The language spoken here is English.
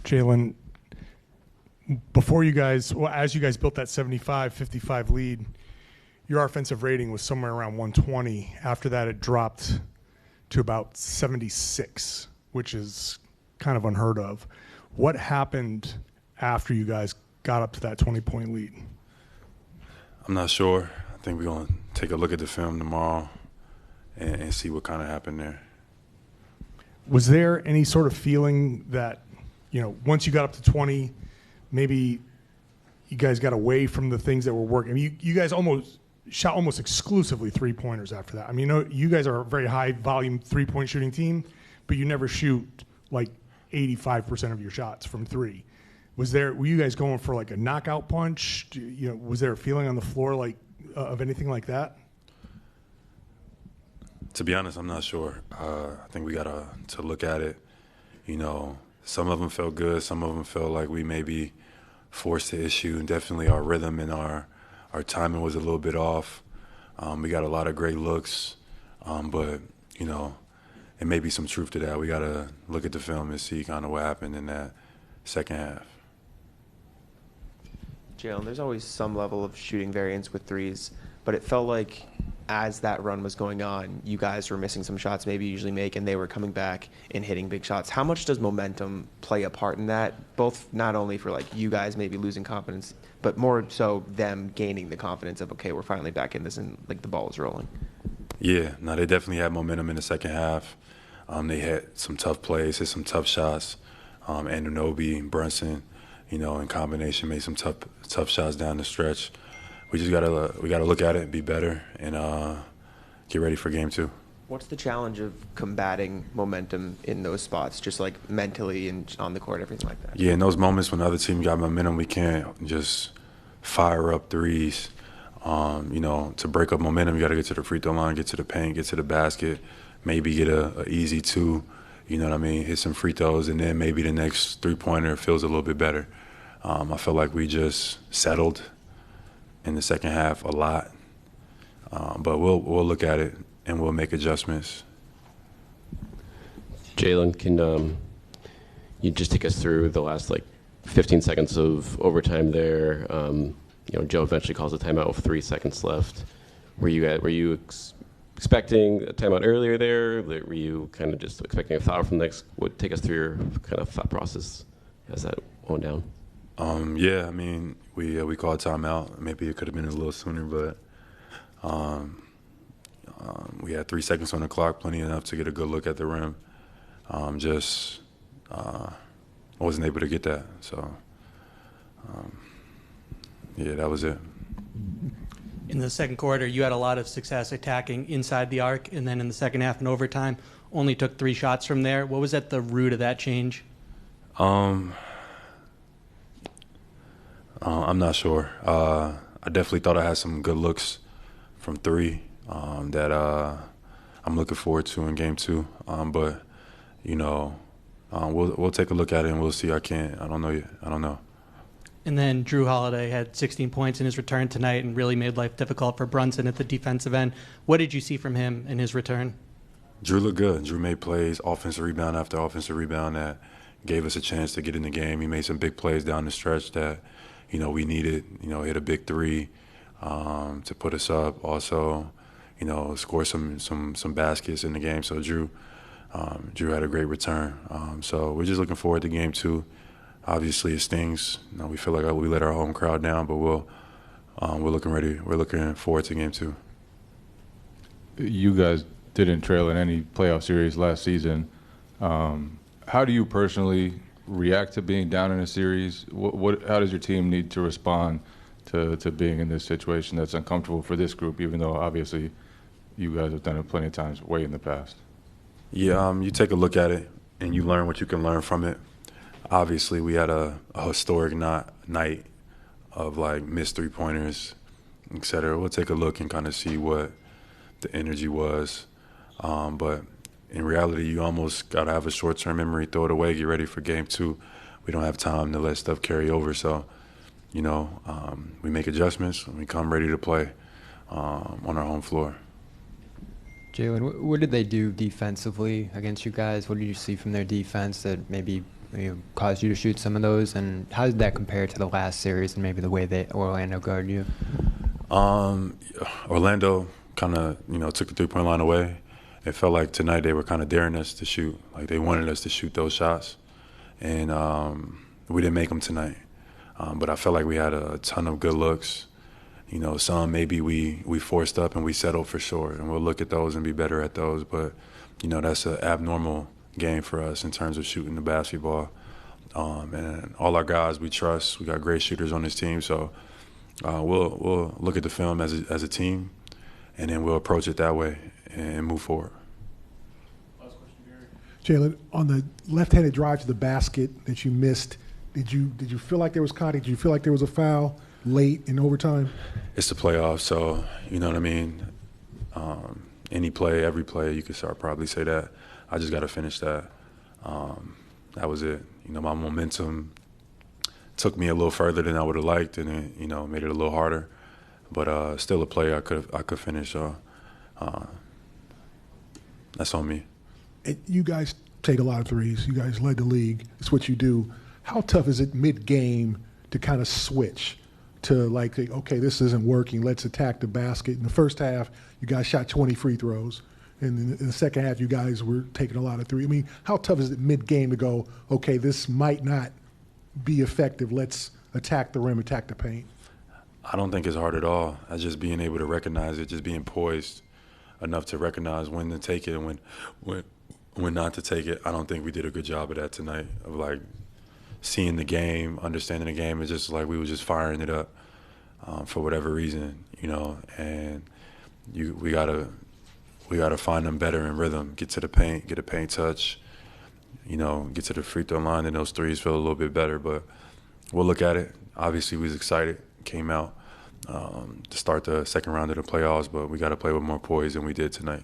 Jaylen, before you guys, well, as you guys built that 75-55 lead, your offensive rating was somewhere around 120. After that, it dropped to about 76, which is kind of unheard of. What happened after you guys got up to that 20-point lead? I'm not sure. I think we're going to take a look at the film tomorrow and see what kind of happened there. Was there any sort of feeling that, once you got up to 20, maybe you guys got away from the things that were working? I mean, you guys shot almost exclusively three-pointers after that. I mean, you guys are a very high-volume three-point shooting team, but you never shoot like 85% of your shots from three. Were you guys going for like a knockout punch? Was there a feeling on the floor like of anything like that? To be honest, I'm not sure. I think we got to look at it. Some of them felt good. Some of them felt like we maybe forced the issue. And definitely our rhythm and our timing was a little bit off. We got a lot of great looks, but it may be some truth to that. We got to look at the film and see kind of what happened in that second half. Jaylen, there's always some level of shooting variance with threes, but it felt like as that run was going on, you guys were missing some shots maybe you usually make, and they were coming back and hitting big shots. How much does momentum play a part in that, both not only for like you guys maybe losing confidence, but more so them gaining the confidence of, okay, we're finally back in this and like the ball is rolling? Yeah, no, they definitely had momentum in the second half. They had some tough plays, hit some tough shots. Anunoby, Brunson, in combination made some tough shots down the stretch. We just gotta look at it, be better, and get ready for game 2. What's the challenge of combating momentum in those spots, just like mentally and on the court, everything like that? Yeah, in those moments when the other team got momentum, we can't just fire up threes. To break up momentum, you got to get to the free throw line, get to the paint, get to the basket, maybe get a easy 2. You know what I mean? Hit some free throws, and then maybe the next three-pointer feels a little bit better. I feel like we just settled in the second half a lot, but we'll look at it and we'll make adjustments. Jaylen, can you just take us through the last 15 seconds of overtime there? Joe eventually calls a timeout with 3 seconds left. Were you expecting a timeout earlier there? Were you kind of just expecting a foul from the Knicks? Take us through your kind of thought process as that went down. Yeah, I mean, we called timeout. Maybe it could have been a little sooner, but we had 3 seconds on the clock, plenty enough to get a good look at the rim. I wasn't able to get that, so yeah, that was it. In the second quarter, you had a lot of success attacking inside the arc, and then in the second half and overtime, only took 3 shots from there. What was at the root of that change? I'm not sure. I definitely thought I had some good looks from 3 that I'm looking forward to in game 2. But we'll take a look at it and we'll see. I don't know yet. I don't know. And then Drew Holiday had 16 points in his return tonight and really made life difficult for Brunson at the defensive end. What did you see from him in his return? Drew looked good. Drew made plays, offensive rebound after offensive rebound that gave us a chance to get in the game. He made some big plays down the stretch that, we needed. Hit a big 3 to put us up. Also, score some baskets in the game. So Drew had a great return. So we're just looking forward to game 2. Obviously, it stings. We feel like we let our home crowd down, but we're looking ready. We're looking forward to game 2. You guys didn't trail in any playoff series last season. How do you personally react to being down in a series? How does your team need to respond to being in this situation that's uncomfortable for this group, even though obviously you guys have done it plenty of times way in the past? Yeah, you take a look at it and you learn what you can learn from it. Obviously, we had a historic night of missed 3-pointers, et cetera. We'll take a look and kind of see what the energy was. But in reality, you almost got to have a short-term memory, throw it away, get ready for game 2. We don't have time to let stuff carry over. So, we make adjustments and we come ready to play. on our home floor. Jaylen, what did they do defensively against you guys? What did you see from their defense that maybe caused you to shoot some of those? And how did that compare to the last series and maybe the way Orlando guarded you? Orlando kind of, took the three-point line away. It felt like tonight they were kind of daring us to shoot. Like they wanted us to shoot those shots. And we didn't make them tonight. But I felt like we had a ton of good looks. Some maybe we forced up and we settled for sure. And we'll look at those and be better at those. But, that's an abnormal game for us in terms of shooting the basketball. And all our guys we trust. We got great shooters on this team. So we'll look at the film as a team, and then we'll approach it that way and move forward. Last question, Gary. Jaylen, on the left-handed drive to the basket that you missed, did you feel like there was contact? Did you feel like there was a foul late in overtime? It's the playoffs, so you know what I mean. Any play, every play, you could probably say that. I just got to finish that. That was it. My momentum took me a little further than I would have liked, and it, made it a little harder. But still a play I could finish. That's on me. You guys take a lot of threes. You guys led the league. It's what you do. How tough is it mid-game to kind of switch to like, okay, this isn't working, let's attack the basket? In the first half, you guys shot 20 free throws. And in the second half, you guys were taking a lot of threes. I mean, how tough is it mid-game to go, okay, this might not be effective, let's attack the rim, attack the paint? I don't think it's hard at all. It's just being able to recognize it, just being poised enough to recognize when to take it and when not to take it. I don't think we did a good job of that tonight, of like seeing the game, understanding the game. It's just like we were just firing it up for whatever reason, and we gotta find them better in rhythm, get to the paint, get a paint touch, get to the free throw line, and those threes feel a little bit better. But we'll look at it. Obviously, we was excited, came out to start the second round of the playoffs, but we got to play with more poise than we did tonight.